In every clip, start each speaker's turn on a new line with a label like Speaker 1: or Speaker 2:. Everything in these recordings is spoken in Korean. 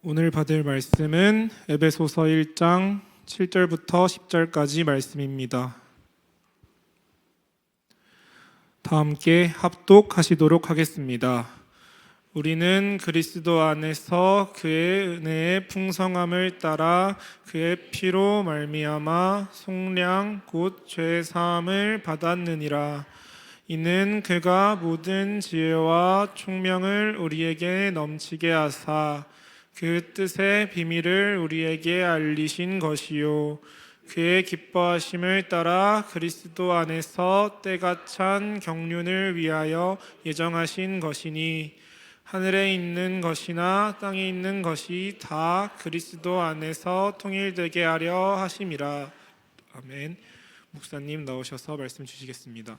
Speaker 1: 오늘 받을 말씀은 에베소서 1장 7절부터 10절까지 말씀입니다. 다 함께 합독하시도록 하겠습니다. 우리는 그리스도 안에서 그의 은혜의 풍성함을 따라 그의 피로 말미암아 속량 곧 죄 사함을 받았느니라. 이는 그가 모든 지혜와 총명을 우리에게 넘치게 하사 그 뜻의 비밀을 우리에게 알리신 것이요 그의 기뻐하심을 따라 그리스도 안에서 때가 찬 경륜을 위하여 예정하신 것이니 하늘에 있는 것이나 땅에 있는 것이 다 그리스도 안에서 통일되게 하려 하심이라. 아멘. 목사님 나오셔서 말씀 주시겠습니다.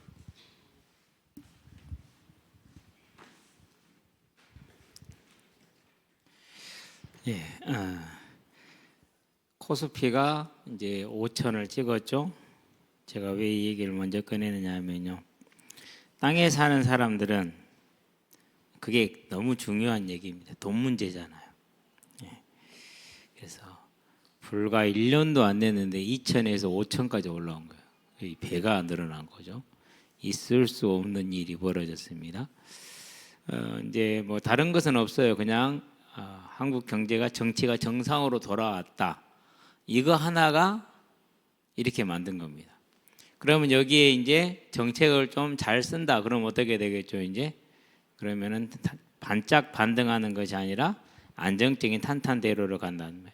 Speaker 2: 코스피가 이제 5천을 찍었죠. 제가 왜 이 얘기를 먼저 꺼내느냐 하면요, 땅에 사는 사람들은 그게 너무 중요한 얘기입니다. 돈 문제잖아요. 그래서 불과 1년도 안 됐는데 2천에서 5천까지 올라온 거예요. 이 배가 늘어난 거죠. 있을 수 없는 일이 벌어졌습니다. 이제 뭐 다른 것은 없어요. 그냥 한국 경제가 정치가 정상으로 돌아왔다. 이거 하나가 이렇게 만든 겁니다. 그러면 여기에 이제 정책을 좀 잘 쓴다. 그럼 어떻게 되겠죠? 이제 그러면은 반짝 반등하는 것이 아니라 안정적인 탄탄대로로 간다는 거예요.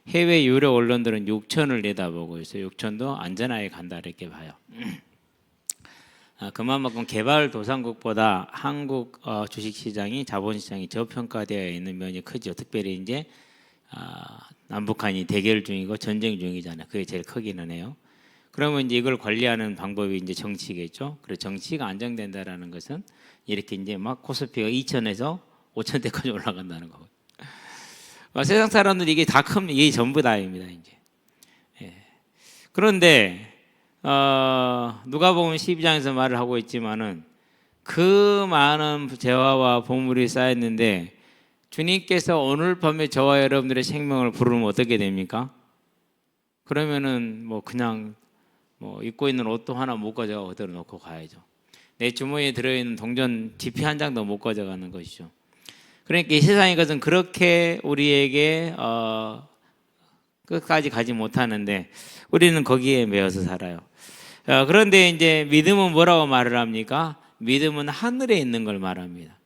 Speaker 2: 해외 유료 언론들은 6천을 내다보고 있어요. 6천도 안전하게 간다 이렇게 봐요. 그만큼 개발도상국보다 한국 주식시장이 자본시장이 저평가되어 있는 면이 크죠. 특별히 이제 남북한이 대결 중이고 전쟁 중이잖아요. 그게 제일 크기는 해요. 그러면 이제 이걸 관리하는 방법이 이제 정치겠죠. 그래서 정치가 안정된다라는 것은 이렇게 이제 막 코스피가 2천에서 5천대까지 올라간다는 거고. 세상 사람들이 이게 다 큽니다. 이게 전부 다입니다. 이제. 그런데 누가복음 12장에서 말을 하고 있지만은 그 많은 재화와 보물이 쌓였는데 주님께서 오늘 밤에 저와 여러분들의 생명을 부르면 어떻게 됩니까? 그러면은 뭐 그냥 뭐 입고 있는 옷도 하나 못 가져가고 그대로 놓고 가야죠. 내 주머니에 들어있는 동전 지폐 한 장도 못 가져가는 것이죠. 그러니까 이 세상의 것은 그렇게 우리에게 끝까지 가지 못하는데 우리는 거기에 매여서 살아요. 그런데 이제 믿음은 뭐라고 말을 합니까? 믿음은 하늘에 있는 걸 말합니다.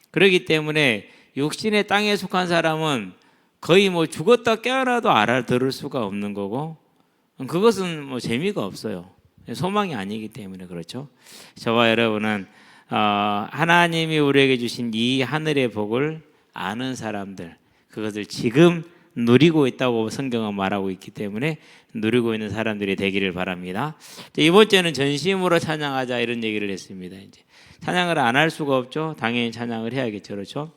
Speaker 2: 그렇기 때문에 육신의 땅에 속한 사람은 거의 뭐 죽었다 깨어나도 알아들을 수가 없는 거고 그것은 뭐 재미가 없어요. 소망이 아니기 때문에 그렇죠. 저와 여러분은 하나님이 우리에게 주신 이 하늘의 복을 아는 사람들, 그것을 지금 누리고 있다고 성경은 말하고 있기 때문에 누리고 있는 사람들이 되기를 바랍니다. 이번 주에는 전심으로 찬양하자 이런 얘기를 했습니다. 이제 찬양을 안 할 수가 없죠. 당연히 찬양을 해야겠죠, 그렇죠?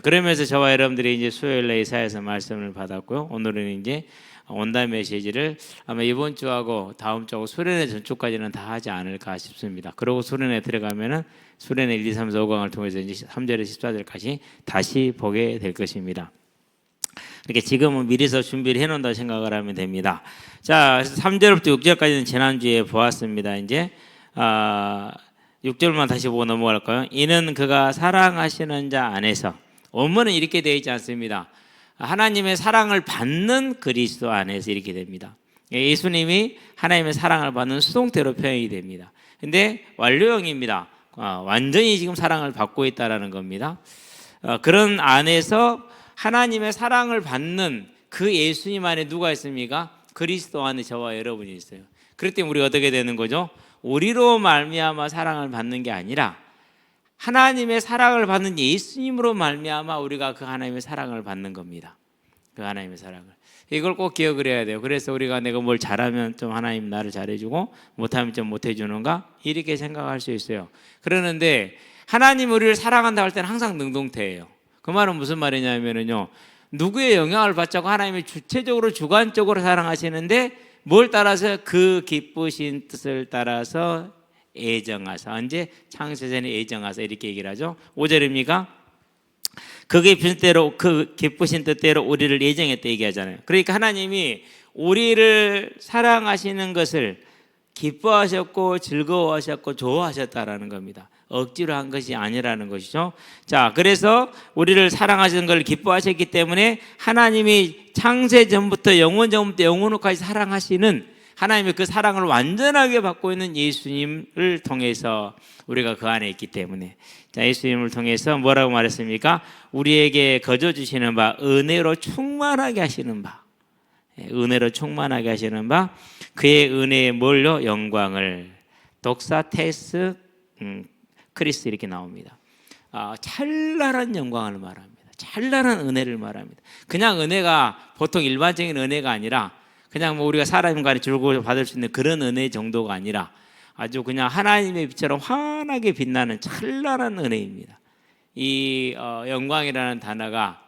Speaker 2: 그러면서 저와 여러분들이 이제 수요일 날 이사야서 말씀을 받았고요. 오늘은 이제 온다 메시지를 아마 이번 주하고 다음 주하고 수련회 전주까지는 다 하지 않을까 싶습니다. 그리고 수련회 들어가면은 수련회 1, 2, 3, 4, 5강을 통해서 이제 3절에서 14절까지 다시 보게 될 것입니다. 이렇게 지금은 미리서 준비를 해놓는다 생각을 하면 됩니다. 자, 3절부터 6절까지는 지난주에 보았습니다. 이제 6절만 다시 보고 넘어갈까요? 이는 그가 사랑하시는 자 안에서, 원문은 이렇게 되어 있지 않습니다. 하나님의 사랑을 받는 그리스도 안에서 이렇게 됩니다. 예수님이 하나님의 사랑을 받는 수동태로 표현이 됩니다. 근데 완료형입니다. 완전히 지금 사랑을 받고 있다라는 겁니다. 그런 안에서 하나님의 사랑을 받는 그 예수님 안에 누가 있습니까? 그리스도 안에 저와 여러분이 있어요. 그렇기 때문에 우리가 어떻게 되는 거죠? 우리로 말미암아 사랑을 받는 게 아니라 하나님의 사랑을 받는 예수님으로 말미암아 우리가 그 하나님의 사랑을 받는 겁니다. 그 하나님의 사랑을. 이걸 꼭 기억을 해야 돼요. 그래서 우리가 내가 뭘 잘하면 좀 하나님 나를 잘해주고 못하면 좀 못해주는가? 이렇게 생각할 수 있어요. 그러는데 하나님 우리를 사랑한다 할 때는 항상 능동태예요. 그 말은 무슨 말이냐면요, 누구의 영향을 받자고 하나님이 주체적으로 주관적으로 사랑하시는데 뭘 따라서? 그 기쁘신 뜻을 따라서 애정하사. 언제? 창세전에 애정하사 이렇게 얘기를 하죠. 5절입니까? 그게 뜻대로 그 기쁘신 뜻대로 우리를 예정했다 얘기하잖아요. 그러니까 하나님이 우리를 사랑하시는 것을 기뻐하셨고 즐거워하셨고 좋아하셨다라는 겁니다. 억지로 한 것이 아니라는 것이죠. 자, 그래서 우리를 사랑하시는 걸 기뻐하셨기 때문에 하나님이 창세 전부터 영원 전부터 영원까지 사랑하시는 하나님의 그 사랑을 완전하게 받고 있는 예수님을 통해서 우리가 그 안에 있기 때문에, 자, 예수님을 통해서 뭐라고 말했습니까? 우리에게 거저 주시는 바 은혜로 충만하게 하시는 바, 은혜로 충만하게 하시는 바, 그의 은혜의 뭘로? 영광을. 독사 테스 크리스 이렇게 나옵니다. 찬란한 영광을 말합니다. 찬란한 은혜를 말합니다. 그냥 은혜가 보통 일반적인 은혜가 아니라 그냥 뭐 우리가 사람 간에 줄고 받을 수 있는 그런 은혜 정도가 아니라 아주 그냥 하나님의 빛처럼 환하게 빛나는 찬란한 은혜입니다. 이 영광이라는 단어가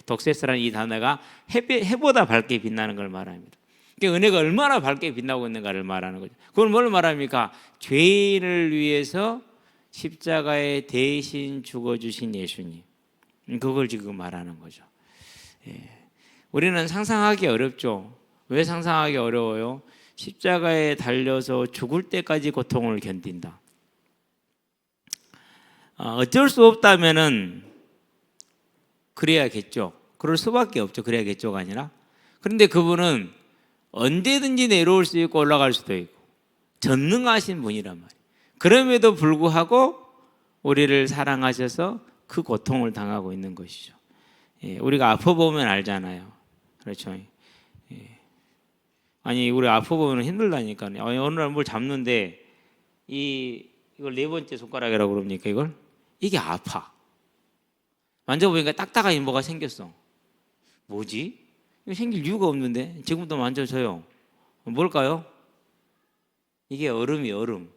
Speaker 2: 독세스라는 이 단어가 해보다 밝게 빛나는 걸 말합니다. 그러니까 은혜가 얼마나 밝게 빛나고 있는가를 말하는 거죠. 그걸 뭘 말합니까? 죄인을 위해서 십자가에 대신 죽어주신 예수님, 그걸 지금 말하는 거죠. 우리는 상상하기 어렵죠. 왜 상상하기 어려워요? 십자가에 달려서 죽을 때까지 고통을 견딘다. 어쩔 수 없다면은 그래야겠죠. 그럴 수밖에 없죠. 그래야겠죠가 아니라. 그런데 그분은 언제든지 내려올 수 있고 올라갈 수도 있고 전능하신 분이란 말이에요. 그럼에도 불구하고 우리를 사랑하셔서 그 고통을 당하고 있는 것이죠. 우리가 아파보면 알잖아요. 그렇죠. 아니, 우리 아파보면 힘들다니까요. 어느 날 뭘 잡는데 이걸 네 번째 손가락이라고 그럽니까? 이게 아파. 만져보니까 딱딱한 뭐가 생겼어. 뭐지? 이거 생길 이유가 없는데 지금도 만져줘요. 뭘까요? 이게 얼음이에요. 얼음.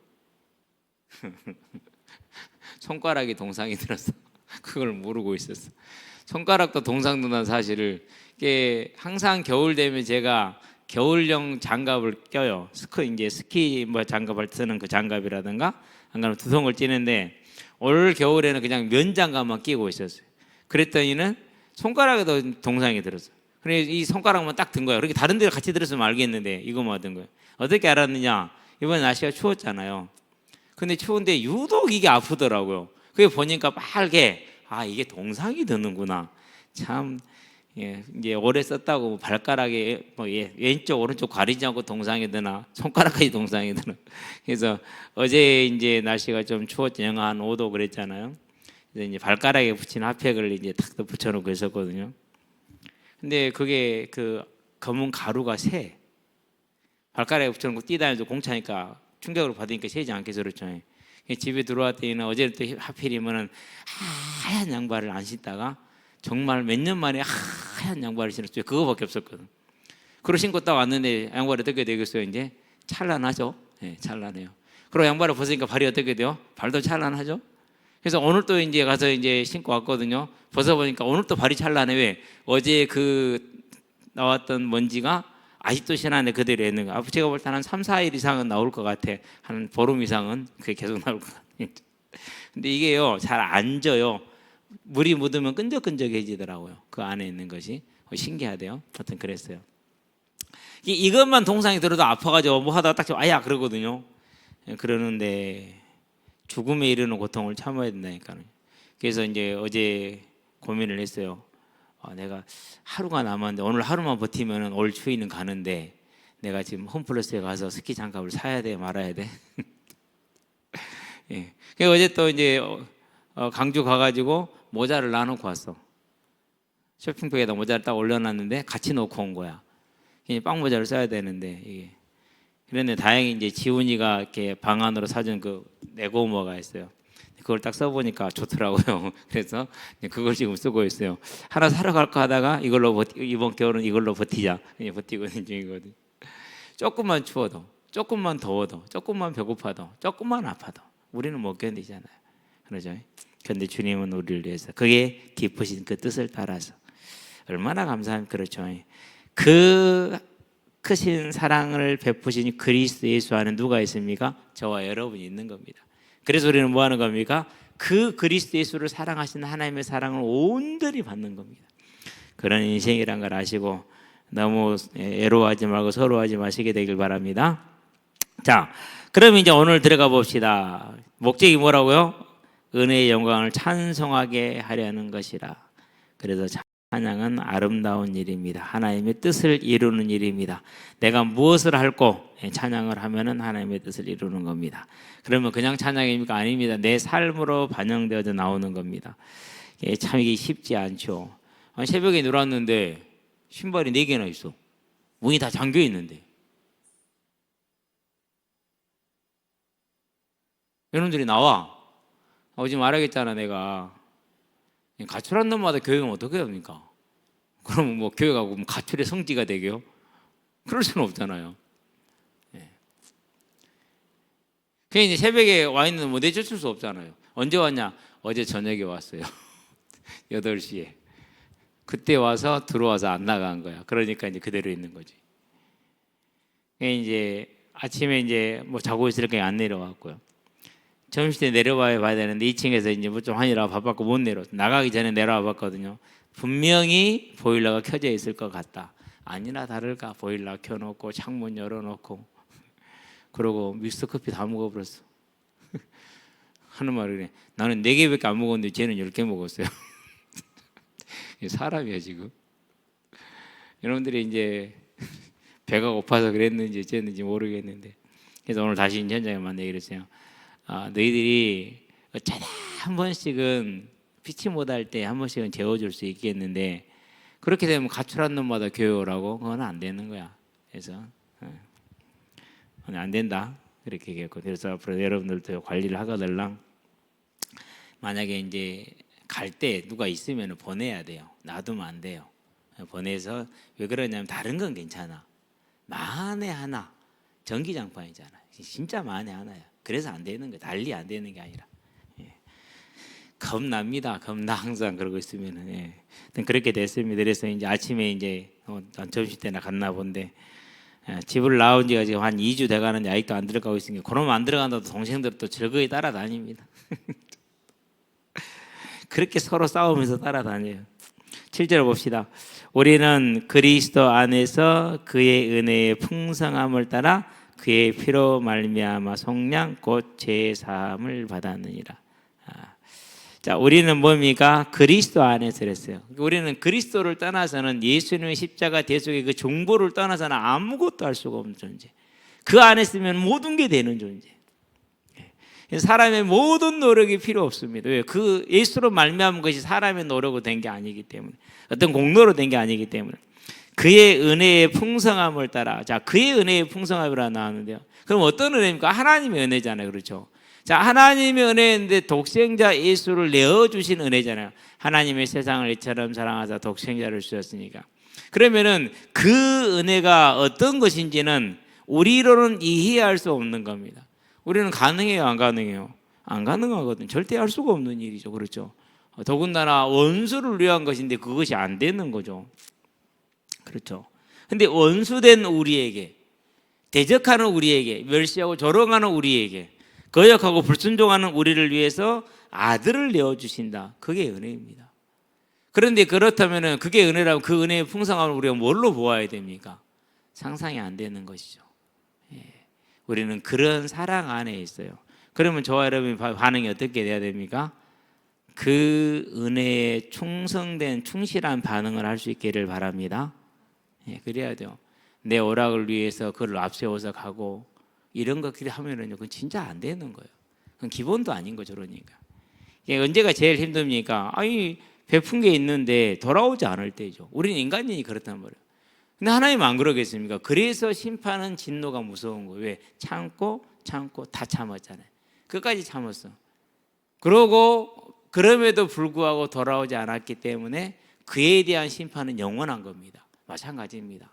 Speaker 2: 손가락이 동상이 들었어. 그걸 모르고 있었어. 손가락도 동상 든다는 사실을. 이게 항상 겨울 되면 제가 겨울용 장갑을 껴요. 스키 장갑을 쓰는 그 장갑이라든가 안 그러면 두성을 찌는데 올 겨울에는 그냥 면 장갑만 끼고 있었어요. 그랬더니는 손가락에도 동상이 들었어요. 그래서 이 손가락만 딱 든 거예요. 그렇게 다른 데 같이 들었으면 알겠는데 이거만 든 거예요. 어떻게 알았느냐? 이번에 날씨가 추웠잖아요. 근데 추운데 유독 이게 아프더라고요. 그게 보니까 빨개. 이게 동상이 드는구나. 참, 이제 오래 썼다고 발가락에 왼쪽 오른쪽 가리지 않고 동상이 드나 손가락까지 동상이 드나. 그래서 어제 이제 날씨가 좀 추웠죠. 영하 한 5도 그랬잖아요. 그래서 이제 발가락에 붙인 핫팩을 이제 탁 붙여놓고 있었거든요. 근데 그게 그 검은 가루가 새. 발가락에 붙여놓고 뛰다니면서 공차니까 충격을 받으니까 새지 않겠어, 그렇죠. 집에 들어왔더니 어제는 또 하필이면은 하얀 양말을 안 신다가 정말 몇 년 만에 하얀 양말을 신었어요. 그거밖에 없었거든. 그걸 신고 딱 왔는데 양발이 어떻게 되겠어요? 이제 찬란하죠. 찬란해요. 그리고 양발을 벗으니까 발이 어떻게 돼요? 발도 찬란하죠. 그래서 오늘 또 이제 가서 이제 신고 왔거든요. 벗어보니까 오늘 또 발이 찬란해. 왜? 어제 그 나왔던 먼지가 아직도 신안에 그대로 있는 거야. 제가 볼 때 한 3, 4일 이상은 나올 것 같아. 한 보름 이상은 그게 계속 나올 것 같아. 근데 이게요, 잘 안 져요. 물이 묻으면 끈적끈적해지더라고요. 그 안에 있는 것이. 신기하대요. 하여튼 그랬어요. 이것만 동상이 들어도 아파가지고 뭐 하다가 딱 아야 그러거든요. 그러는데 죽음에 이르는 고통을 참아야 된다니까요. 그래서 이제 어제 고민을 했어요. 내가 하루가 남았는데 오늘 하루만 버티면 올 추위는 가는데 내가 지금 홈플러스에 가서 스키 장갑을 사야 돼 말아야 돼. 예. 그래서 어제 또 이제 강주 가가지고 모자를 놔놓고 왔어. 쇼핑백에다 모자를 딱 올려놨는데 같이 놓고 온 거야. 빵 모자를 써야 되는데 이게. 그런데 다행히 이제 지훈이가 이렇게 방 안으로 사준 그 네고모가 있어요. 그걸 딱 써보니까 좋더라고요. 그래서 그걸 지금 쓰고 있어요. 하나 사러 갈까 하다가 이걸로 이번 겨울은 이걸로 버티자. 버티고 있는 중이거든요. 조금만 추워도, 조금만 더워도, 조금만 배고파도, 조금만 아파도 우리는 못 견디잖아요. 그러죠? 그런데 주님은 우리를 위해서 그게 기쁘신 그 뜻을 따라서 얼마나 감사합니까? 그렇죠? 그 크신 사랑을 베푸신 그리스도 예수 안에 누가 있습니까? 저와 여러분이 있는 겁니다. 그래서 우리는 뭐 하는 겁니까? 그 그리스도 예수를 사랑하시는 하나님의 사랑을 온전히 받는 겁니다. 그런 인생이란 걸 아시고 너무 애로워하지 말고 서러워하지 마시게 되길 바랍니다. 자, 그럼 이제 오늘 들어가 봅시다. 목적이 뭐라고요? 은혜의 영광을 찬송하게 하려는 것이라. 그래서 찬양은 아름다운 일입니다. 하나님의 뜻을 이루는 일입니다. 내가 무엇을 할고 찬양을 하면은 하나님의 뜻을 이루는 겁니다. 그러면 그냥 찬양입니까? 아닙니다. 내 삶으로 반영되어져 나오는 겁니다. 참 이게 쉽지 않죠. 새벽에 놀았는데 신발이 4개나 있어. 문이 다 잠겨 있는데. 여러분들이 나와. 오지 말아야겠잖아 내가. 가출한 놈마다 교회 가면 어떻게 합니까? 그러면 뭐 교회 가고 가출의 성지가 되게요? 그럴 수는 없잖아요. 그냥 이제 새벽에 와 있는 뭐 내쫓을 수 없잖아요. 언제 왔냐? 어제 저녁에 왔어요. 8시에. 그때 와서 들어와서 안 나간 거야. 그러니까 이제 그대로 있는 거지. 이제 아침에 이제 뭐 자고 있으니까 안 내려왔고요. 점심때 내려와야 되는데 2층에서 이제 뭐 좀 하느라 바빴고 못 내려왔어. 나가기 전에 내려와 봤거든요. 분명히 보일러가 켜져 있을 것 같다. 아니나 다를까 보일러 켜놓고 창문 열어놓고 그러고 믹스 커피 다 먹어버렸어. 하는 말이 그래. 나는 4개밖에 안 먹었는데 쟤는 10개 먹었어요. 사람이야 지금. 여러분들이 이제 배가 고파서 그랬는지 어쨌는지 모르겠는데 그래서 오늘 다시 현장에 만나게 그랬어요. 너희들이 어쩌다 한 번씩은 피치 못할 때 한 번씩은 재워줄 수 있겠는데 그렇게 되면 가출한 놈마다 교회 오라고 그건 안 되는 거야. 그래서 안 된다 그렇게 얘기했고 그래서 앞으로 여러분들도 관리를 하거들랑 만약에 이제 갈 때 누가 있으면 보내야 돼요. 놔두면 안 돼요. 보내서 왜 그러냐면 다른 건 괜찮아. 만에 하나 전기장판이잖아. 진짜 만에 하나야. 그래서 안 되는 거야. 달리 안 되는 게 아니라. 겁납니다. 겁나 항상 그러고 있으면은. 그렇게 됐습니다. 그래서 이제 아침에 이제 점심 때나 갔나 본데 집을 나온 지가 지금 한 2주 돼가는데 아직도 안 들어가고 있으니까 그러면 안 들어간다고 동생들 또 즐거이 따라다닙니다. 그렇게 서로 싸우면서 따라다녀요. 7절 봅시다. 우리는 그리스도 안에서 그의 은혜의 풍성함을 따라 그의 피로 말미암아 속량 곧 죄 사함을 받았느니라. 자, 우리는 뭡니까? 그리스도 안에서 그랬어요. 우리는 그리스도를 떠나서는 예수님의 십자가 대속의 그 정보를 떠나서는 아무것도 할 수가 없는 존재. 그 안에 있으면 모든 게 되는 존재. 사람의 모든 노력이 필요 없습니다. 왜? 그 예수로 말미암은 것이 사람의 노력으로 된 게 아니기 때문에, 어떤 공로로 된 게 아니기 때문에 그의 은혜의 풍성함을 따라. 자, 그의 은혜의 풍성함이라 나왔는데요. 그럼 어떤 은혜입니까? 하나님의 은혜잖아요. 그렇죠? 자, 하나님의 은혜인데 독생자 예수를 내어주신 은혜잖아요. 하나님의 세상을 이처럼 사랑하사 독생자를 주셨으니까. 그러면은 그 은혜가 어떤 것인지는 우리로는 이해할 수 없는 겁니다. 우리는 가능해요, 안 가능해요? 안 가능하거든. 절대 할 수가 없는 일이죠. 그렇죠? 더군다나 원수를 위한 것인데 그것이 안 되는 거죠. 그렇죠? 근데 원수된 우리에게, 대적하는 우리에게, 멸시하고 조롱하는 우리에게, 거역하고 불순종하는 우리를 위해서 아들을 내어주신다. 그게 은혜입니다. 그런데 그렇다면 그게 은혜라면 그 은혜의 풍성함을 우리가 뭘로 보아야 됩니까? 상상이 안 되는 것이죠. 우리는 그런 사랑 안에 있어요. 그러면 저와 여러분의 반응이 어떻게 돼야 됩니까? 그 은혜에 충성된 충실한 반응을 할 수 있기를 바랍니다. 그래야 돼요. 내 오락을 위해서 그를 앞세워서 가고 이런 것들이 하면은요, 그건 진짜 안 되는 거예요. 그건 기본도 아닌 거죠, 그러니까. 언제가 제일 힘듭니까? 아니, 베푼 게 있는데 돌아오지 않을 때죠. 우리는 인간이니 그렇단 말이에요. 근데 하나님 안 그러겠습니까? 그래서 심판은 진노가 무서운 거예요. 왜? 참고 다 참았잖아요. 끝까지 참았어. 그럼에도 불구하고 돌아오지 않았기 때문에 그에 대한 심판은 영원한 겁니다. 마찬가지입니다.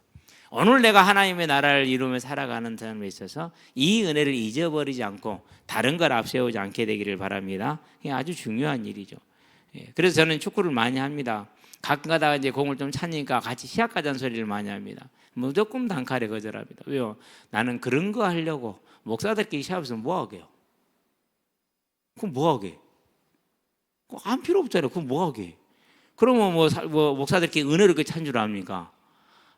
Speaker 2: 오늘 내가 하나님의 나라를 이루며 살아가는 삶에 있어서 이 은혜를 잊어버리지 않고 다른 걸 앞세우지 않게 되기를 바랍니다. 이게 아주 중요한 일이죠. 그래서 저는 축구를 많이 합니다. 가끔 가다가 이제 공을 좀 차니까 같이 시합 가자는 소리를 많이 합니다. 무조건 단칼에 거절합니다. 왜요? 나는 그런 거 하려고 목사들끼리 시합에서 뭐 하게요? 그럼 뭐 하게? 안 필요 없잖아요. 그럼 뭐 하게? 그러면 뭐 목사들끼리 은혜를 그렇게 찬 줄 압니까?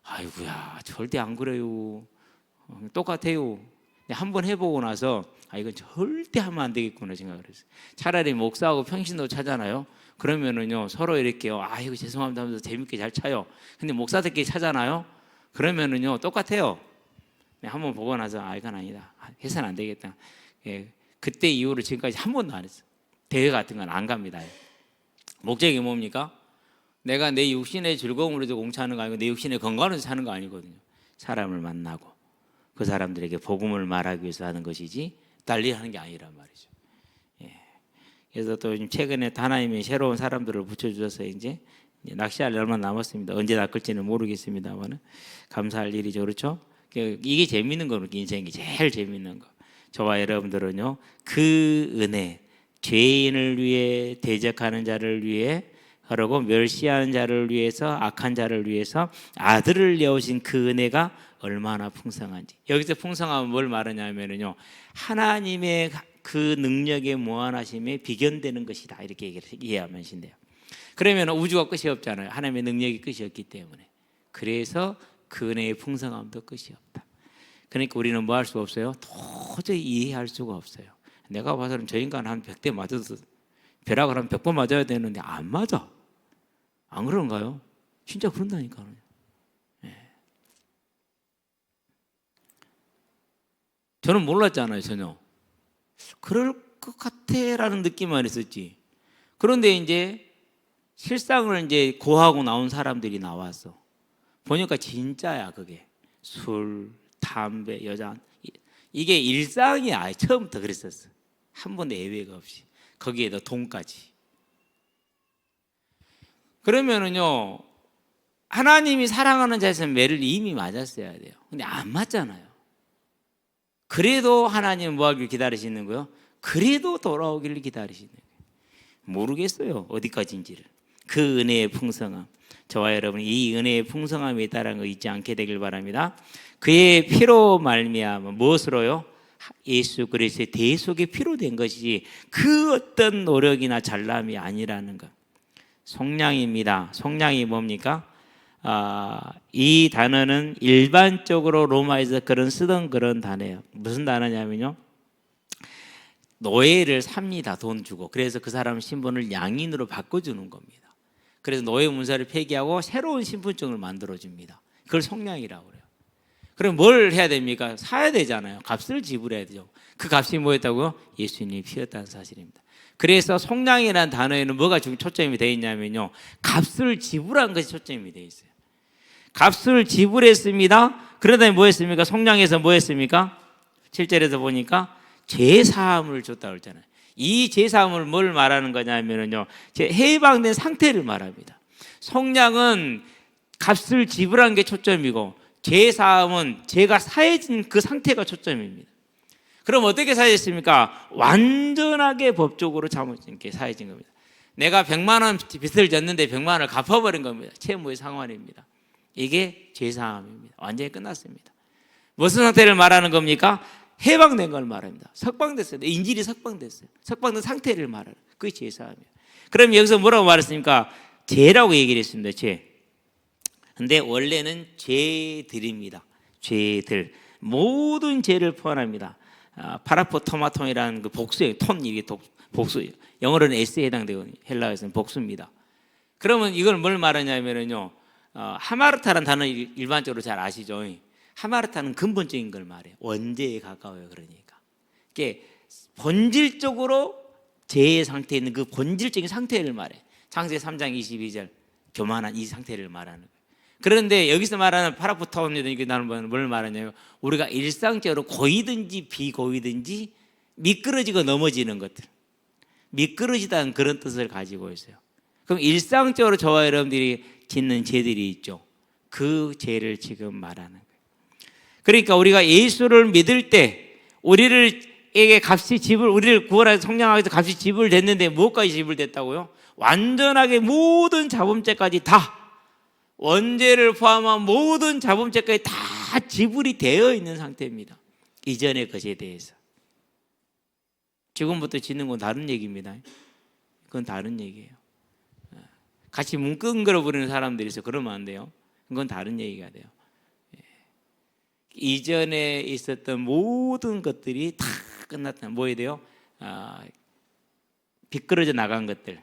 Speaker 2: 아이고야, 절대 안 그래요. 똑같아요. 한번 해보고 나서 이건 절대 하면 안 되겠구나 생각을 했어요. 차라리 목사하고 평신도 차잖아요. 그러면은요 서로 이렇게 이거 죄송합니다 하면서 재밌게 잘 차요. 근데 목사들끼리 차잖아요. 그러면은요 똑같아요. 한번 보고 나서 이건 아니다. 해서는 안 되겠다. 예, 그때 이후로 지금까지 한 번도 안 했어. 대회 같은 건 안 갑니다. 목적이 뭡니까? 내가 내 육신의 즐거움으로 공차하는 거 아니고 내 육신의 건강으로 사는 거 아니거든요. 사람을 만나고 그 사람들에게 복음을 말하기 위해서 하는 것이지 달리 하는 게 아니란 말이죠. 예. 그래서 또 최근에 하나님이 새로운 사람들을 붙여주셔서 이제 낚시할 얼마 남았습니다. 언제 낚을지는 모르겠습니다만 감사할 일이죠, 그렇죠? 이게 재밌는 거는 인생이 제일 재밌는 거. 저와 여러분들은요 그 은혜, 죄인을 위해 대적하는 자를 위해 그리고 멸시하는 자를 위해서 악한 자를 위해서 아들을 내어신 그 은혜가 얼마나 풍성한지. 여기서 풍성하면 뭘 말하냐면요 하나님의 그 능력의 무한하심에 비견되는 것이다 이렇게 이해하면 신대요. 그러면 우주가 끝이 없잖아요. 하나님의 능력이 끝이 없기 때문에. 그래서 그 은혜의 풍성함도 끝이 없다. 그러니까 우리는 뭐 할 수가 없어요? 도저히 이해할 수가 없어요. 내가 봐서는 저 인간 한 100대 맞아도 벼락을 한 100번 맞아야 되는데 안 맞아. 안 그런가요? 진짜 그런다니까요. 네. 저는 몰랐잖아요, 전혀. 그럴 것 같아라는 느낌만 있었지. 그런데 이제 실상을 이제 고하고 나온 사람들이 나왔어. 보니까 진짜야, 그게. 술, 담배, 여자. 이게 일상이 아예 처음부터 그랬었어. 한 번도 예외가 없이. 거기에다 돈까지. 그러면은요, 하나님이 사랑하는 자에서 매를 이미 맞았어야 돼요. 근데 안 맞잖아요. 그래도 하나님은 뭐 하길 기다리시는 거예요? 그래도 돌아오기를 기다리시는 거예요. 모르겠어요. 어디까지인지를. 그 은혜의 풍성함. 저와 여러분이 이 은혜의 풍성함에 있다는 거 잊지 않게 되길 바랍니다. 그의 피로 말미암아 무엇으로요? 예수 그리스도의 대속의 피로 된 것이지 그 어떤 노력이나 잘남이 아니라는 것. 속량입니다. 속량이 뭡니까? 이 단어는 일반적으로 로마에서 쓰던 그런 단어예요. 무슨 단어냐면요, 노예를 삽니다. 돈 주고. 그래서 그 사람 신분을 양인으로 바꿔주는 겁니다. 그래서 노예 문서를 폐기하고 새로운 신분증을 만들어줍니다. 그걸 속량이라고 그래요. 그럼 뭘 해야 됩니까? 사야 되잖아요. 값을 지불해야 되죠. 그 값이 뭐였다고요? 예수님이 피였다는 사실입니다. 그래서 속량이라는 단어에는 뭐가 초점이 되어 있냐면요, 값을 지불한 것이 초점이 되어 있어요. 값을 지불했습니다. 그러다 뭐 했습니까? 속량에서 뭐 했습니까? 7절에서 보니까 죄사함을 줬다고 했잖아요. 이 죄사함을 뭘 말하는 거냐면요, 해방된 상태를 말합니다. 속량은 값을 지불한 게 초점이고 죄사함은 죄가 사해진 그 상태가 초점입니다. 그럼 어떻게 사해졌습니까? 완전하게 법적으로 잘못된 게 사해진 겁니다. 내가 100만 원 빚을 졌는데 100만 원을 갚아버린 겁니다. 채무의 상환입니다. 이게 죄사함입니다. 완전히 끝났습니다. 무슨 상태를 말하는 겁니까? 해방된 걸 말합니다. 석방됐어요. 인질이 석방됐어요. 석방된 상태를 말하는 그게 죄사함이에요. 그럼 여기서 뭐라고 말했습니까? 죄라고 얘기를 했습니다. 죄. 근데 원래는 죄들입니다. 죄들. 모든 죄를 포함합니다. 파라포토마톤이라는 그 복수예요. 톤 이게 복수. 영어로는 S에 해당되거든요. 헬라어에서는 복수입니다. 그러면 이걸 뭘 말하냐면요, 하마르타라는 단어 일반적으로 잘 아시죠? 하마르타는 근본적인 걸 말해요. 원죄에 가까워요. 그러니까 이게 본질적으로 죄의 상태에 있는 그 본질적인 상태를 말해. 창세기 3장 22절 교만한 이 상태를 말하는 거예요. 그런데 여기서 말하는 파라포타온이든 나는 뭘 말하냐면 우리가 일상적으로 고이든지 비고이든지 미끄러지고 넘어지는 것들, 미끄러지다는 그런 뜻을 가지고 있어요. 그럼 일상적으로 저와 여러분들이 짓는 죄들이 있죠. 그 죄를 지금 말하는 거예요. 그러니까 우리가 예수를 믿을 때 우리를 구원하여 성령하기 위해서 값이 지불됐는데 무엇까지 지불됐다고요? 완전하게 모든 잡음죄까지 다, 원죄를 포함한 모든 잡음죄까지 다 지불이 되어 있는 상태입니다. 이전의 것에 대해서. 지금부터 짓는 건 다른 얘기입니다. 그건 다른 얘기예요. 같이 뭉끙그려 부리는 사람들이 있어요. 그러면 안 돼요. 그건 다른 얘기가 돼요. 이전에 있었던 모든 것들이 다 끝났다. 뭐 해야 돼요? 비끄러져 나간 것들,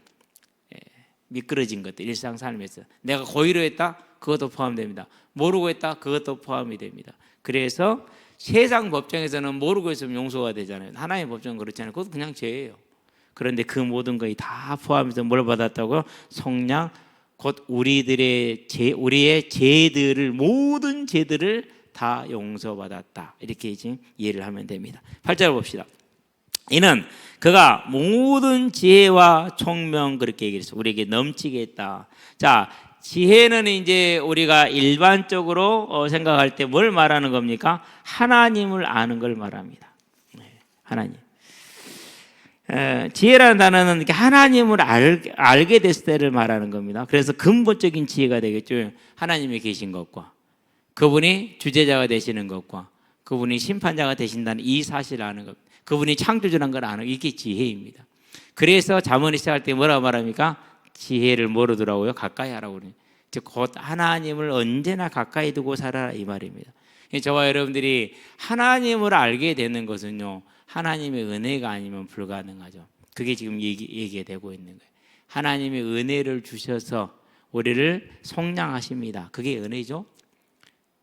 Speaker 2: 미끄러진 것들, 일상 삶에서 내가 고의로 했다? 그것도 포함됩니다. 모르고 했다? 그것도 포함이 됩니다. 그래서 세상 법정에서는 모르고 했으면 용서가 되잖아요. 하나님의 법정은 그렇잖아요. 그것도 그냥 죄예요. 그런데 그 모든 것이 다 포함해서 뭘 받았다고? 속량, 곧 우리의 죄들을, 모든 죄들을 다 용서받았다. 이렇게 지금 이해를 하면 됩니다. 8절 봅시다. 이는 그가 모든 지혜와 총명, 그렇게 얘기했어요. 우리에게 넘치게 했다. 자, 지혜는 이제 우리가 일반적으로 생각할 때 뭘 말하는 겁니까? 하나님을 아는 걸 말합니다. 하나님. 지혜라는 단어는 이렇게 하나님을 알게 됐을 때를 말하는 겁니다. 그래서 근본적인 지혜가 되겠죠. 하나님이 계신 것과 그분이 주제자가 되시는 것과 그분이 심판자가 되신다는 이 사실을 아는 것, 그분이 창조주라는 걸 아는, 이게 지혜입니다. 그래서 잠언이 시작할 때 뭐라고 말합니까? 지혜를 뭐로 두라고요? 가까이 하라고 그래요. 즉 곧 하나님을 언제나 가까이 두고 살아라, 이 말입니다. 저와 여러분들이 하나님을 알게 되는 것은요, 하나님의 은혜가 아니면 불가능하죠. 그게 지금 얘기가 되고 있는 거예요. 하나님의 은혜를 주셔서 우리를 속량하십니다. 그게 은혜죠.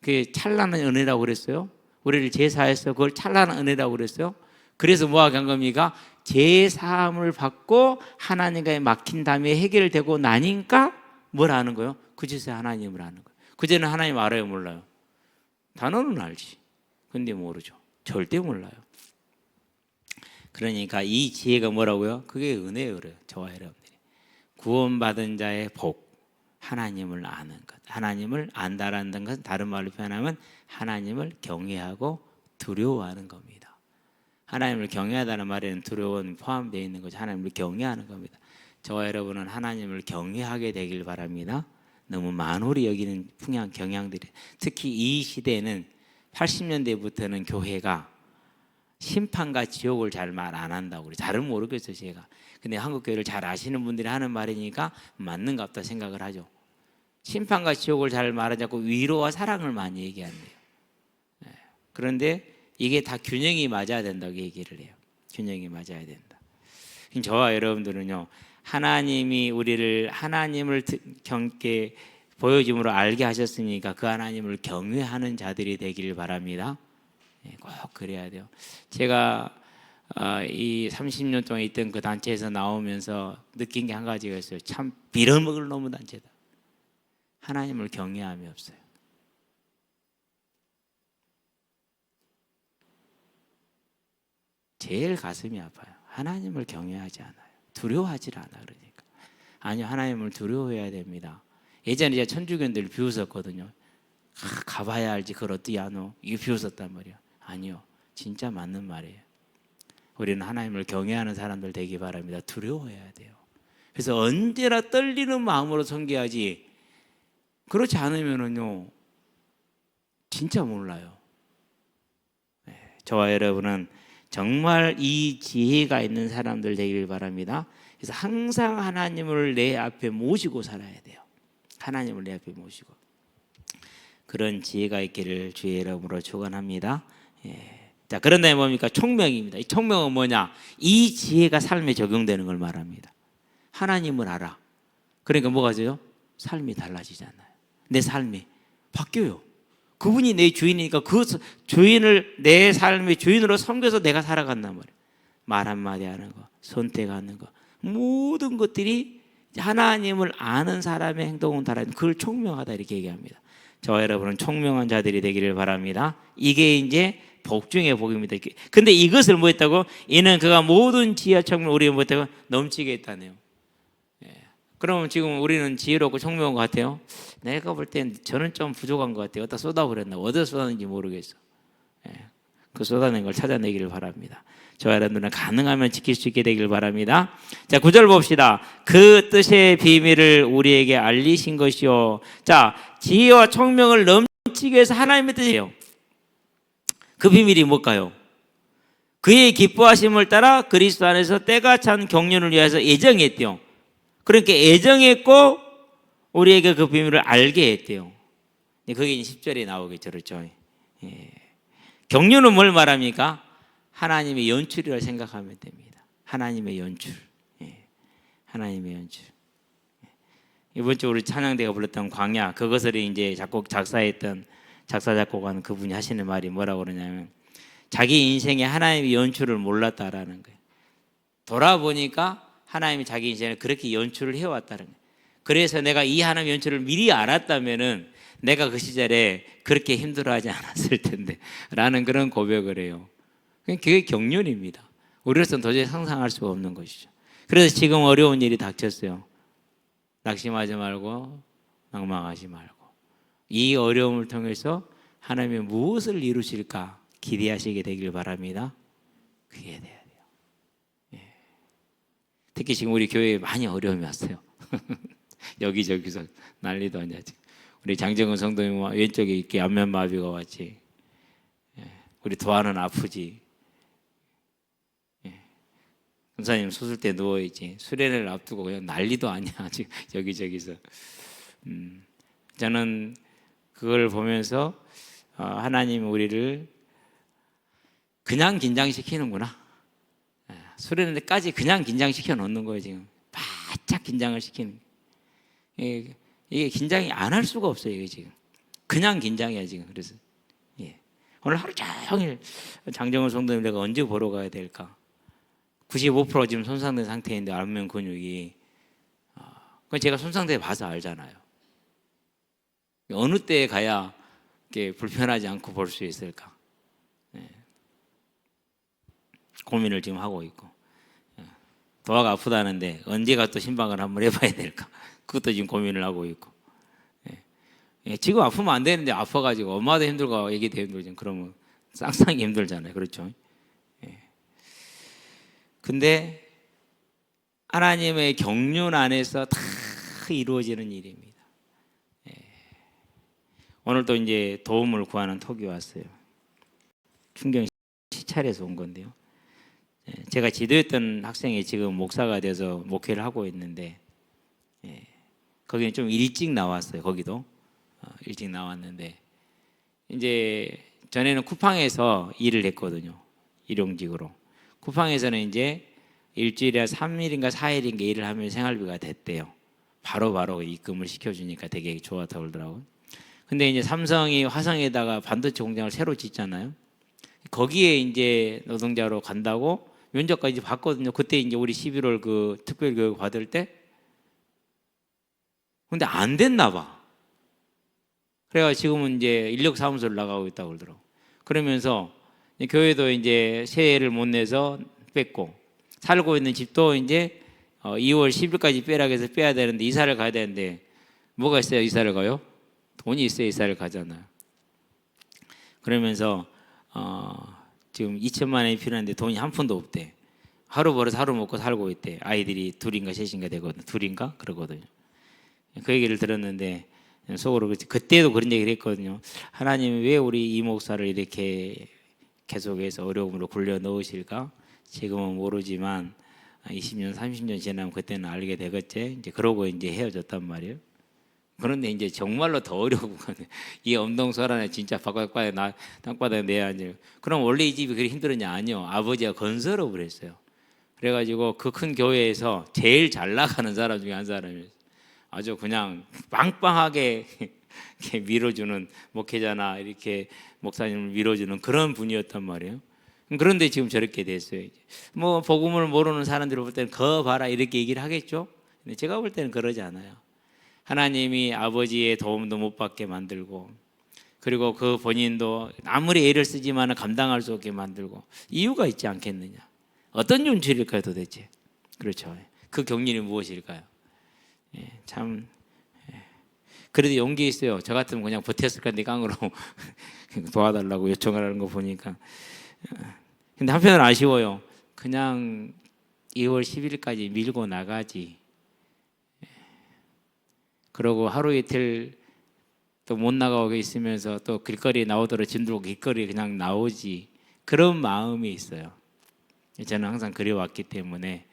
Speaker 2: 그게 찬란한 은혜라고 그랬어요. 우리를 제사해서 그걸 찬란한 은혜라고 그랬어요. 그래서 뭐하게 한 겁니까? 제사함을 받고 하나님과의 막힌 담에 해결되고 나니까 뭘 아는 거예요? 그제서야 하나님을 아는 거예요. 그제는 하나님 알아요, 몰라요? 단어는 알지. 근데 모르죠. 절대 몰라요. 그러니까 이 지혜가 뭐라고요? 그게 은혜예요. 그래요. 저와 여러분들이 구원받은 자의 복, 하나님을 아는 것. 하나님을 안다라는 것은 다른 말로 표현하면 하나님을 경외하고 두려워하는 겁니다. 하나님을 경외하다는 말에는 두려움은 포함되어 있는 거죠. 하나님을 경외하는 겁니다. 저와 여러분은 하나님을 경외하게 되길 바랍니다. 너무 만홀히 여기는 경향들이, 특히 이 시대에는 80년대부터는 교회가 심판과 지옥을 잘 말 안 한다고 그래요. 잘은 모르겠어요, 제가. 근데 한국 교회를 잘 아시는 분들이 하는 말이니까 맞는 것 같다 생각을 하죠. 심판과 지옥을 잘 말하지 않고 위로와 사랑을 많이 얘기한대요. 그런데 이게 다 균형이 맞아야 된다고 얘기를 해요. 균형이 맞아야 된다. 저와 여러분들은요, 하나님이 우리를 하나님을 경계 보여줌으로 알게 하셨으니까 그 하나님을 경외하는 자들이 되기를 바랍니다. 꼭 그래야 돼요. 제가 이 30년 동안 있던 그 단체에서 나오면서 느낀 게 한 가지가 있어요. 참 빌어먹을 놈의 단체다. 하나님을 경외함이 없어요. 제일 가슴이 아파요. 하나님을 경외하지 않아요. 두려워하지 않아. 그러니까 아니요, 하나님을 두려워해야 됩니다. 예전에 제가 천주교인들 비웃었거든요. 가봐야 알지 그걸 어떻게 아노? 이게 비웃었단 말이에요. 아니요, 진짜 맞는 말이에요. 우리는 하나님을 경외하는 사람들 되기 바랍니다. 두려워해야 돼요. 그래서 언제나 떨리는 마음으로 섬겨야지, 그렇지 않으면은요 진짜 몰라요. 저와 여러분은 정말 이 지혜가 있는 사람들 되길 바랍니다. 그래서 항상 하나님을 내 앞에 모시고 살아야 돼요. 하나님을 내 앞에 모시고, 그런 지혜가 있기를 주의 이름으로 축원합니다. 자, 그런 다음에 뭡니까? 총명입니다. 이 총명은 뭐냐? 이 지혜가 삶에 적용되는 걸 말합니다. 하나님을 알아. 그러니까 뭐가 돼요? 삶이 달라지잖아요. 내 삶이 바뀌어요. 그분이 내 주인이니까 그 주인을 내 삶의 주인으로 섬겨서 내가 살아간단 말이에요. 말 한마디 하는 거, 선택하는 거, 모든 것들이 하나님을 아는 사람의 행동은 달라진, 그걸 총명하다 이렇게 얘기합니다. 저와 여러분은 총명한 자들이 되기를 바랍니다. 이게 이제 복 중의 복입니다. 근데 이것을 뭐 했다고? 이는 그가 모든 지혜와 총명을 우리가 뭐 했다고? 넘치게 했다네요. 그러면 지금 우리는 지혜롭고 총명한 것 같아요. 내가 볼 땐 저는 좀 부족한 것 같아요. 어디다 쏟아버렸나? 어디다 쏟았는지 모르겠어. 그 쏟아낸 걸 찾아내기를 바랍니다. 저와 여러분들은 가능하면 지킬 수 있게 되길 바랍니다. 자, 9절 봅시다. 그 뜻의 비밀을 우리에게 알리신 것이요. 자, 지혜와 총명을 넘치게 해서 하나님의 뜻이에요. 그 비밀이 뭘까요? 그의 기뻐하심을 따라 그리스도 안에서 때가 찬 경륜을 위해서 애정했대요. 그러니까 애정했고 우리에게 그 비밀을 알게 했대요. 그게 10절에 나오겠죠. 그렇죠? 예. 경륜은 뭘 말합니까? 하나님의 연출이라고 생각하면 됩니다. 하나님의 연출. 예. 하나님의 연출. 이번 주 우리 찬양대가 불렀던 광야, 그것을 이제 작사했던 작사 작곡하는 그분이 하시는 말이 뭐라고 그러냐면 자기 인생에 하나님의 연출을 몰랐다라는 거예요. 돌아보니까 하나님이 자기 인생을 그렇게 연출을 해왔다는 거예요. 그래서 내가 이 하나님의 연출을 미리 알았다면은 내가 그 시절에 그렇게 힘들어하지 않았을 텐데 라는 그런 고백을 해요. 그게 경륜입니다. 우리로서는 도저히 상상할 수가 없는 것이죠. 그래서 지금 어려운 일이 닥쳤어요. 낙심하지 말고 낭망하지 말고 이 어려움을 통해서 하나님이 무엇을 이루실까 기대하시게 되길 바랍니다. 그게 돼야 돼요. 예. 특히 지금 우리 교회에 많이 어려움이 왔어요. 여기저기서 난리도 아니야 지금. 우리 장정은 성도님 왼쪽에 이렇게 안면마비가 왔지. 예. 우리 도아는 아프지. 예. 권사님 수술 때 누워있지. 수련을 앞두고 그냥 난리도 아니야 지금 여기저기서. 저는 그걸 보면서 하나님 우리를 그냥 긴장시키는구나. 수련회까지 그냥 긴장시켜 놓는 거예요 지금. 바짝 긴장을 시키는. 이게 긴장이 안 할 수가 없어요 이게 지금. 그냥 긴장이야 지금. 그래서 오늘 하루 종일 장정은 성도님 내가 언제 보러 가야 될까? 95% 지금 손상된 상태인데 안면 근육이. 그건 제가 손상돼 봐서 알잖아요. 어느 때에 가야 이렇게 불편하지 않고 볼 수 있을까? 고민을 지금 하고 있고. 도화가 아프다는데 언제가 또 신방을 한번 해봐야 될까? 그것도 지금 고민을 하고 있고. 지금 아프면 안 되는데 아파가지고 엄마도 힘들고 애기도 힘들고 그러면 쌍쌍이 힘들잖아요. 그렇죠? 근데 하나님의 경륜 안에서 다 이루어지는 일입니다. 오늘도 이제 도움을 구하는 톡이 왔어요. 충경 시찰에서 온 건데요. 제가 지도했던 학생이 지금 목사가 돼서 목회를 하고 있는데 거기는 좀 일찍 나왔어요. 거기도 일찍 나왔는데 이제 전에는 쿠팡에서 일을 했거든요. 일용직으로. 쿠팡에서는 이제 일주일에 3일인가 4일인가 일을 하면 생활비가 됐대요. 바로바로 입금을 시켜주니까 되게 좋았다고 그러더라고요. 근데 이제 삼성이 화성에다가 반도체 공장을 새로 짓잖아요. 거기에 이제 노동자로 간다고 면접까지 봤거든요. 그때 이제 우리 11월 그 특별교육 받을 때. 근데 안 됐나 봐. 그래가 지금은 이제 인력사무소를 나가고 있다고 그러더라고. 그러면서 교회도 이제 세를 못 내서 뺐고, 살고 있는 집도 이제 2월 10일까지 빼라고 해서 빼야 되는데 이사를 가야 되는데 뭐가 있어요? 이사를 가요? 돈이 있어야 이사를 가잖아요. 그러면서 지금 2천만 원이 필요한데 돈이 한 푼도 없대. 하루 벌어서 하루 먹고 살고 있대. 아이들이 둘인가 셋인가 되거든. 둘인가 그러거든요. 그 얘기를 들었는데 속으로 그때도 그런 얘기를 했거든요. 하나님이 왜 우리 이 목사를 이렇게 계속해서 어려움으로 굴려 넣으실까? 지금은 모르지만 20년, 30년 지나면 그때는 알게 되겠지. 이제 그러고 이제 헤어졌단 말이에요. 그런데 이제 정말로 더 어려운 거네. 이 엄동설안에 진짜 바깥바닥에 땅바닥에 내야 하냐. 그럼 원래 이 집이 그렇게 힘들었냐? 아니요. 아버지가 건설업을 했어요. 그래가지고 그 큰 교회에서 제일 잘 나가는 사람 중에 한 사람이었어요. 아주 그냥 빵빵하게 이렇게 밀어주는 목회자나 이렇게 목사님을 밀어주는 그런 분이었단 말이에요. 그런데 지금 저렇게 됐어요. 뭐 복음을 모르는 사람들 볼 때는 거 봐라 이렇게 얘기를 하겠죠. 근데 제가 볼 때는 그러지 않아요. 하나님이 아버지의 도움도 못 받게 만들고, 그리고 그 본인도 아무리 애를 쓰지만 감당할 수 없게 만들고 이유가 있지 않겠느냐. 어떤 연출일까요 도대체? 그렇죠. 그 경륜이 무엇일까요? 참 그래도 용기 있어요. 저 같으면 그냥 버텼을 건데 깡으로 도와달라고 요청하는 거 보니까. 근데 한편으로 아쉬워요. 그냥 2월 10일까지 밀고 나가지. 그러고 하루 이틀 또 못 나가고 있으면서 또 길거리에 나오더라도 짐 들고 길거리에 그냥 나오지. 그런 마음이 있어요. 저는 항상 그려왔기 때문에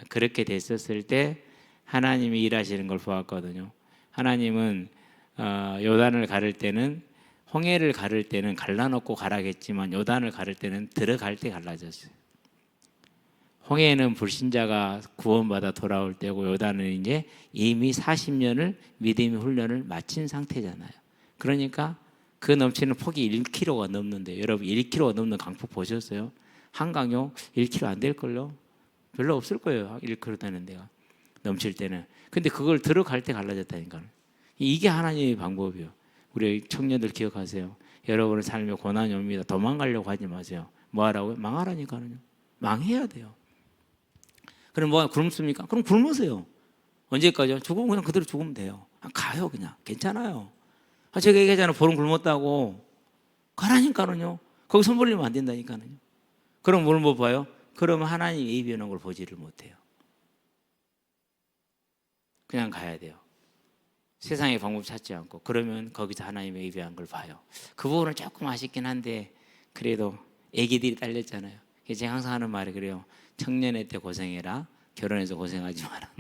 Speaker 2: 그렇게 됐었을 때 하나님이 일하시는 걸 보았거든요. 하나님은 요단을 가를 때는, 홍해를 가를 때는 갈라놓고 가라겠지만 요단을 가를 때는 들어갈 때 갈라졌어요. 홍해는 불신자가 구원받아 돌아올 때고, 요단은 이제 이미 40년을 믿음의 훈련을 마친 상태잖아요. 그러니까 그 넘치는 폭이 1km가 넘는데, 여러분 1km가 넘는 강폭 보셨어요? 한강요 1km 안 될걸요? 별로 없을 거예요. 1km 되는 데가 넘칠 때는. 근데 그걸 들어갈 때 갈라졌다니까요. 이게 하나님의 방법이에요. 우리 청년들 기억하세요. 여러분의 삶에 고난이 옵니다. 도망가려고 하지 마세요. 뭐 하라고요? 망하라니까요. 망해야 돼요. 그럼 뭐 굶습니까? 그럼 굶으세요. 언제까지요? 죽으면 그냥 그대로 죽으면 돼요. 가요 그냥. 괜찮아요. 제가 얘기하잖아요. 보름 굶었다고. 가라니까요. 거기 손 벌리면 안 된다니까요. 그럼 뭘 못 봐요? 그러면 하나님이 예비해놓은 걸 보지를 못해요. 그냥 가야 돼요. 세상의 방법 찾지 않고. 그러면 거기서 하나님의 예비한 걸 봐요. 그 부분은 조금 아쉽긴 한데, 그래도 애기들이 딸렸잖아요. 제가 항상 하는 말이 그래요. 청년의 때 고생해라, 결혼해서 고생하지 마라.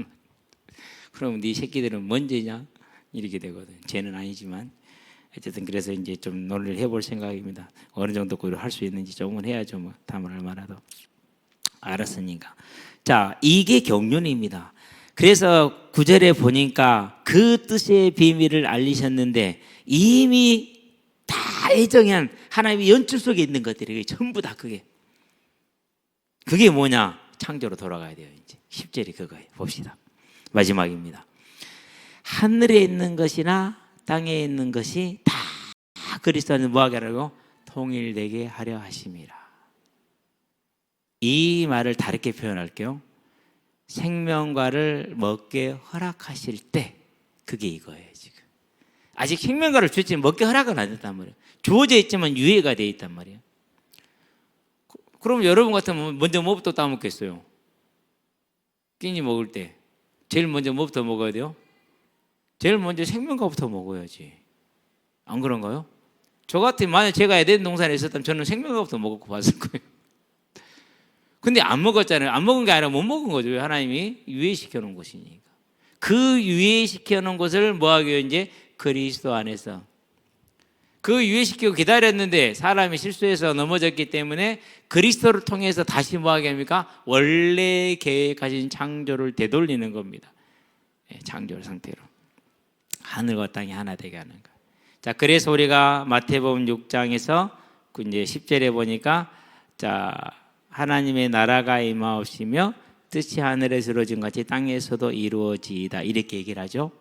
Speaker 2: 그럼 네 새끼들은 뭔죄냐? 이렇게 되거든. 죄는 아니지만 어쨌든 그래서 이제 좀 논의를 해볼 생각입니다. 어느 정도 그걸 할 수 있는지 조금은 해야죠. 뭐 담을 얼마나도 알았으니까. 자, 이게 경륜입니다. 그래서 9절에 보니까 그 뜻의 비밀을 알리셨는데, 이미 다 예정한 하나님의 연출 속에 있는 것들이 전부 다 그게 뭐냐? 창조로 돌아가야 돼요. 이제 10절이 그거예요. 봅시다. 마지막입니다. 하늘에 있는 것이나 땅에 있는 것이 다 그리스도 안에서 뭐하게 하라고? 통일되게 하려 하심이라. 이 말을 다르게 표현할게요. 생명과를 먹게 허락하실 때, 그게 이거예요. 지금 아직 생명과를 주지 먹게 허락은 안 됐단 말이에요. 주어져 있지만 유예가 되어 있단 말이에요. 그럼 여러분 같으면 먼저 뭐부터 따먹겠어요? 끼니 먹을 때 제일 먼저 뭐부터 먹어야 돼요? 제일 먼저 생명과부터 먹어야지. 안 그런가요? 저 같으면 만약 제가 에덴 동산에 있었다면 저는 생명과부터 먹고 봤을 거예요. 근데 안 먹었잖아요. 안 먹은 게 아니라 못 먹은 거죠. 하나님이 유예시켜 놓은 것이니까. 그 유예시켜 놓은 것을 뭐하기 위해 이제 그리스도 안에서, 그 유예시키고 기다렸는데 사람이 실수해서 넘어졌기 때문에 그리스도를 통해서 다시 뭐하게 합니까? 원래 계획하신 창조를 되돌리는 겁니다. 창조 상태로 하늘과 땅이 하나 되게 하는 거. 자, 그래서 우리가 마태복음 6장에서 이제 10절에 보니까, 자, 하나님의 나라가 임하옵시며 뜻이 하늘에서 이루어진 같이 땅에서도 이루어지이다, 이렇게 얘기를 하죠.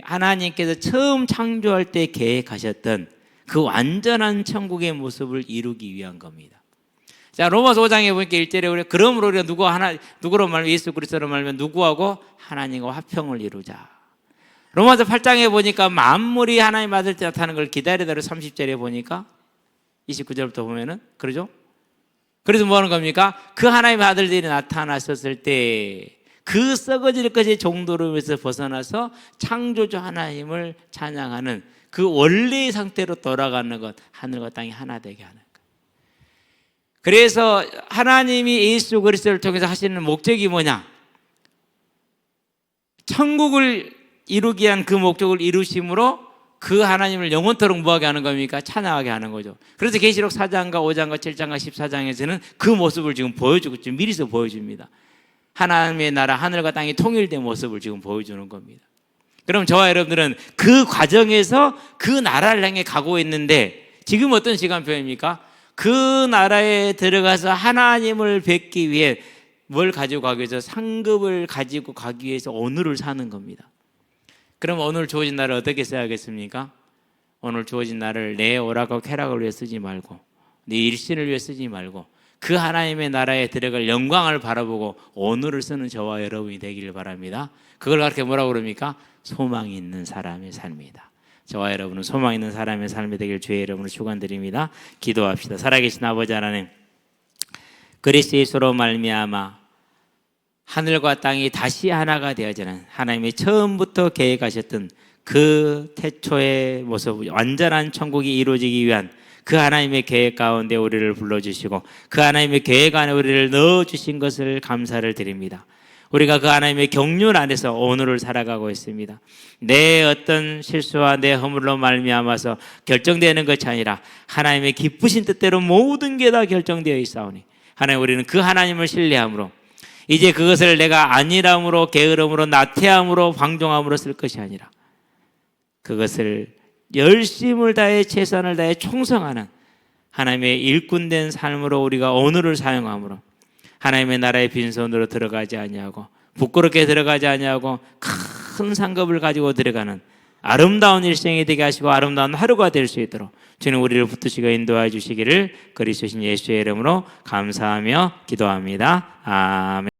Speaker 2: 하나님께서 처음 창조할 때 계획하셨던 그 완전한 천국의 모습을 이루기 위한 겁니다. 자, 로마서 5장에 보니까 1절에 우리 그러므로 우리가 누구로 말하면 예수 그리스도로 말하면 누구하고 하나님과 화평을 이루자. 로마서 8장에 보니까 만물이 하나님 아들 때 나타나는 걸 기다리다를 30절에 보니까 29절부터 보면은 그러죠. 그래서 뭐 하는 겁니까? 그 하나님의 아들들이 나타났었을 때 그 썩어질 것의 종도로에서 벗어나서 창조주 하나님을 찬양하는 그 원래의 상태로 돌아가는 것, 하늘과 땅이 하나 되게 하는 것. 그래서 하나님이 예수 그리스도를 통해서 하시는 목적이 뭐냐? 천국을 이루기 위한 그 목적을 이루심으로 그 하나님을 영원토록 뭐하게 하는 겁니까? 찬양하게 하는 거죠. 그래서 계시록 4장과 5장과 7장과 14장에서는 그 모습을 지금 보여주고 지금 미리서 보여줍니다. 하나님의 나라, 하늘과 땅이 통일된 모습을 지금 보여주는 겁니다. 그럼 저와 여러분들은 그 과정에서 그 나라를 향해 가고 있는데, 지금 어떤 시간표입니까? 그 나라에 들어가서 하나님을 뵙기 위해 뭘 가지고 가기 위해서? 상급을 가지고 가기 위해서 오늘을 사는 겁니다. 그럼 오늘 주어진 날을 어떻게 써야겠습니까? 오늘 주어진 날을 내 오락과 쾌락을 위해 쓰지 말고, 네 일신을 위해 쓰지 말고, 그 하나님의 나라에 들어갈 영광을 바라보고 오늘을 쓰는 저와 여러분이 되기를 바랍니다. 그걸 그렇게 뭐라고 그럽니까? 소망이 있는 사람의 삶이다. 저와 여러분은 소망 있는 사람의 삶이 되길 주의 이름으로 축원드립니다. 기도합시다. 살아계신 아버지 하나님, 그리스도 예수로 말미암아 하늘과 땅이 다시 하나가 되어지는 하나님이 처음부터 계획하셨던 그 태초의 모습, 완전한 천국이 이루어지기 위한 그 하나님의 계획 가운데 우리를 불러주시고 그 하나님의 계획 안에 우리를 넣어주신 것을 감사를 드립니다. 우리가 그 하나님의 경륜 안에서 오늘을 살아가고 있습니다. 내 어떤 실수와 내 허물로 말미암아서 결정되는 것이 아니라 하나님의 기쁘신 뜻대로 모든 게 다 결정되어 있사오니 하나님, 우리는 그 하나님을 신뢰함으로 이제 그것을 내가 안일함으로 게으름으로 나태함으로 방종함으로 쓸 것이 아니라 그것을 열심을 다해 최선을 다해 충성하는 하나님의 일꾼된 삶으로 우리가 오늘을 사용함으로 하나님의 나라의 빈손으로 들어가지 아니하고 부끄럽게 들어가지 아니하고 큰 상급을 가지고 들어가는 아름다운 일생이 되게 하시고 아름다운 하루가 될 수 있도록 주님 우리를 붙드시고 인도해 주시기를 그리스도신 예수의 이름으로 감사하며 기도합니다. 아멘.